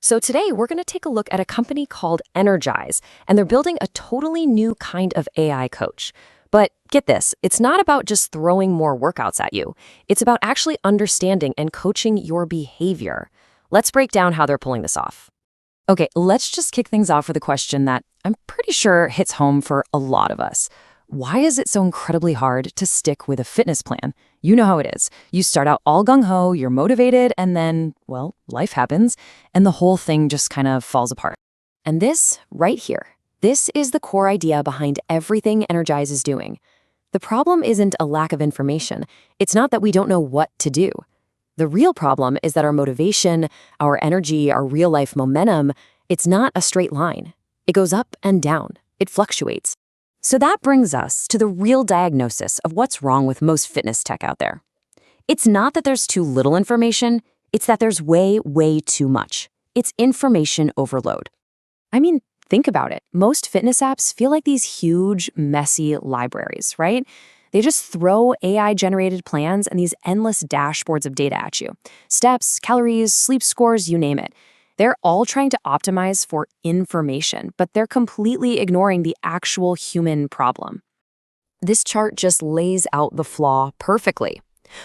So today we're going to take a look at a company called Energize, and they're building a totally new kind of AI coach. But get this, it's not about just throwing more workouts at you. It's about actually understanding and coaching your behavior. Let's break down how they're pulling this off. Okay, let's just kick things off with a question that I'm pretty sure hits home for a lot of us. Why is it so incredibly hard to stick with a fitness plan? You know how it is. You start out all gung-ho, you're motivated, and then, well, life happens, and the whole thing just kind of falls apart. And this, right here, this is the core idea behind everything Energize is doing. The problem isn't a lack of information. It's not that we don't know what to do. The real problem is that our motivation, our energy, our real-life momentum, it's not a straight line. It goes up and down. It fluctuates. So that brings us to the real diagnosis of what's wrong with most fitness tech out there. It's not that there's too little information, it's that there's way, way too much. It's information overload. I mean, think about it. Most fitness apps feel like these huge, messy libraries, right? They just throw AI-generated plans and these endless dashboards of data at you. Steps, calories, sleep scores, you name it. They're all trying to optimize for information, but they're completely ignoring the actual human problem. This chart just lays out the flaw perfectly.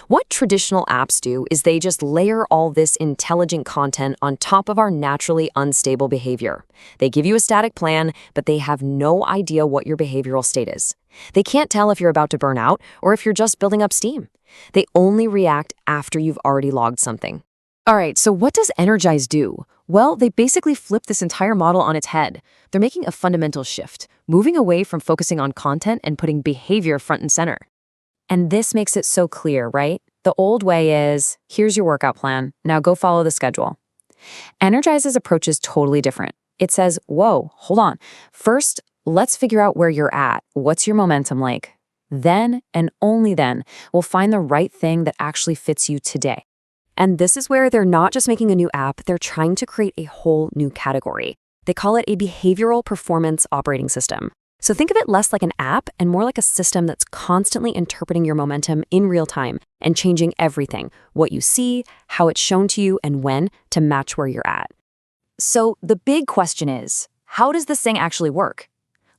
What traditional apps do is they just layer all this intelligent content on top of our naturally unstable behavior. They give you a static plan, but they have no idea what your behavioral state is. They can't tell if you're about to burn out or if you're just building up steam. They only react after you've already logged something. All right, so what does Energize do? Well, they basically flip this entire model on its head. They're making a fundamental shift, moving away from focusing on content and putting behavior front and center. And this makes it so clear, right? The old way is, here's your workout plan, now go follow the schedule. Energize's approach is totally different. It says, whoa, hold on. First, let's figure out where you're at. What's your momentum like? Then, and only then, we'll find the right thing that actually fits you today. And this is where they're not just making a new app, they're trying to create a whole new category. They call it a behavioral performance operating system. So think of it less like an app and more like a system that's constantly interpreting your momentum in real time and changing everything, what you see, how it's shown to you, and when, to match where you're at. So the big question is, how does this thing actually work?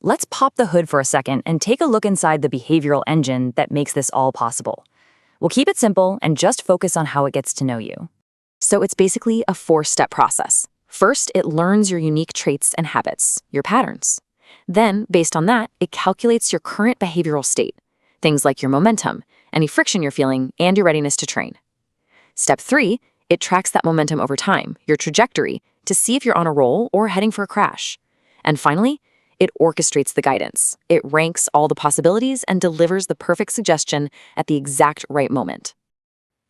Let's pop the hood for a second and take a look inside the behavioral engine that makes this all possible. We'll keep it simple and just focus on how it gets to know you. So it's basically a 4-step process. First, it learns your unique traits and habits, your patterns. Then, based on that, it calculates your current behavioral state, things like your momentum, any friction you're feeling, and your readiness to train. Step 3, it tracks that momentum over time, your trajectory, to see if you're on a roll or heading for a crash. And finally, it orchestrates the guidance. It ranks all the possibilities and delivers the perfect suggestion at the exact right moment.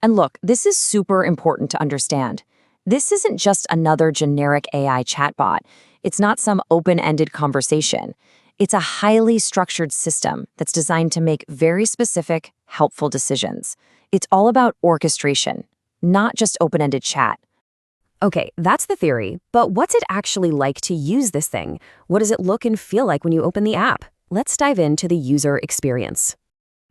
And look, this is super important to understand. This isn't just another generic AI chatbot. It's not some open-ended conversation. It's a highly structured system that's designed to make very specific, helpful decisions. It's all about orchestration, not just open-ended chat. Okay, that's the theory, but what's it actually like to use this thing? What does it look and feel like when you open the app? Let's dive into the user experience.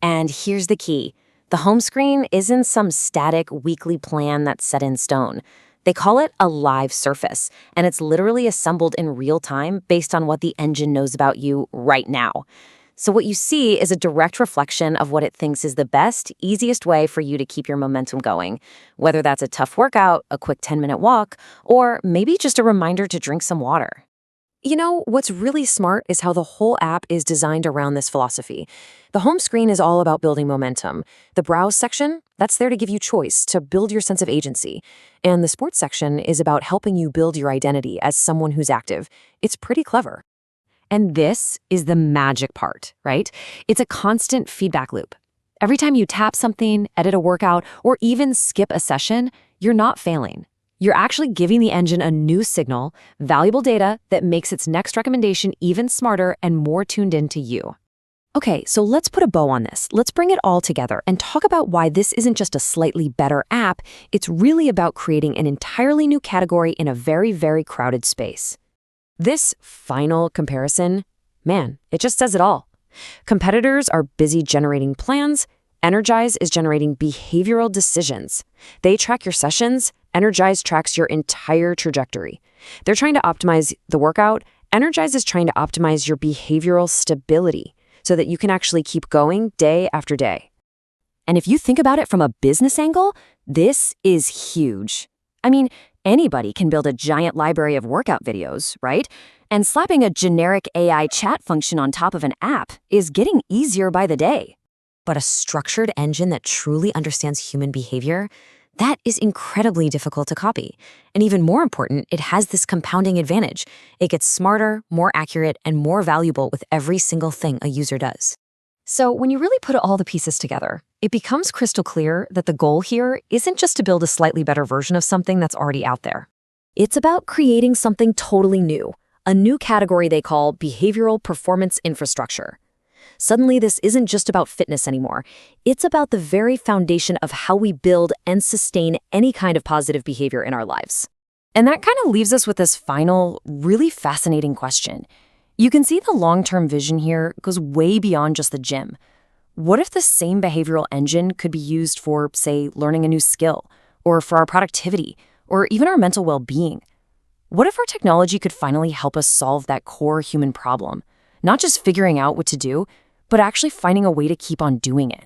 And here's the key. The home screen isn't some static weekly plan that's set in stone. They call it a live surface, and it's literally assembled in real time based on what the engine knows about you right now. So what you see is a direct reflection of what it thinks is the best, easiest way for you to keep your momentum going, whether that's a tough workout, a quick 10-minute walk, or maybe just a reminder to drink some water. You know, what's really smart is how the whole app is designed around this philosophy. The home screen is all about building momentum. The browse section, that's there to give you choice, to build your sense of agency. And the sports section is about helping you build your identity as someone who's active. It's pretty clever. And this is the magic part, right? It's a constant feedback loop. Every time you tap something, edit a workout, or even skip a session, you're not failing. You're actually giving the engine a new signal, valuable data that makes its next recommendation even smarter and more tuned into you. Okay, so let's put a bow on this. Let's bring it all together and talk about why this isn't just a slightly better app. It's really about creating an entirely new category in a very, very crowded space. This final comparison, man, it just says it all. Competitors are busy generating plans. Energize is generating behavioral decisions. They track your sessions. Energize tracks your entire trajectory. They're trying to optimize the workout. Energize is trying to optimize your behavioral stability so that you can actually keep going day after day. And if you think about it from a business angle, this is huge. I mean, anybody can build a giant library of workout videos, right? And slapping a generic AI chat function on top of an app is getting easier by the day. But a structured engine that truly understands human behavior, that is incredibly difficult to copy. And even more important, it has this compounding advantage. It gets smarter, more accurate, and more valuable with every single thing a user does. So when you really put all the pieces together, it becomes crystal clear that the goal here isn't just to build a slightly better version of something that's already out there. It's about creating something totally new, a new category they call behavioral performance infrastructure. Suddenly, this isn't just about fitness anymore. It's about the very foundation of how we build and sustain any kind of positive behavior in our lives. And that kind of leaves us with this final, really fascinating question. You can see the long-term vision here goes way beyond just the gym. What if the same behavioral engine could be used for, say, learning a new skill, or for our productivity, or even our mental well-being? What if our technology could finally help us solve that core human problem? Not just figuring out what to do, but actually finding a way to keep on doing it.